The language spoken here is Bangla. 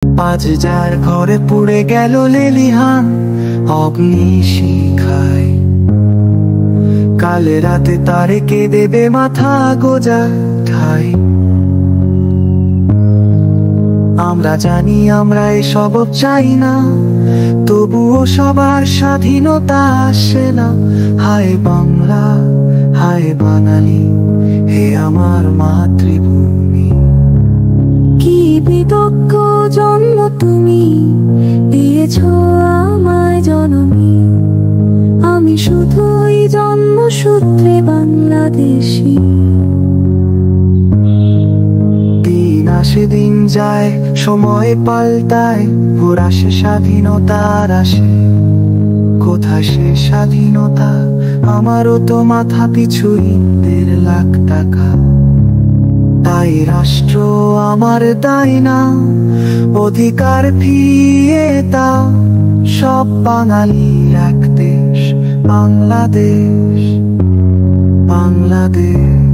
আজ যার ঘরে পুড়ে গেল লেলিহান অগ্নি শিখায়, কাল রাতে তারে কে দেবে মাথা গোজা ঠাই। আমরা জানি আমরা এসব চাই না, তবুও সবার স্বাধীনতা আসে না। হায় বাংলা, হায় বাঙালি, হে আমার মাতৃভূমি। কি বিতর্ক জন্ম তুমি দিয়েছ আমায় জননী, আমি শুধুই জন্মসূত্রে বাংলাদেশী। দিন আসে দিন যায়, সময় পাল্টায়, ভোর আসে স্বাধীনতার আসে। কোথায় সে স্বাধীনতা? আমারও তো মাথা পিছু 1.5 লাখ টাকা। তাই রাষ্ট্র আমার দায় না, অধিকার ফিরিয়ে দাও। সব বাঙালির এক দেশ, বাংলাদেশ, বাংলাদেশ।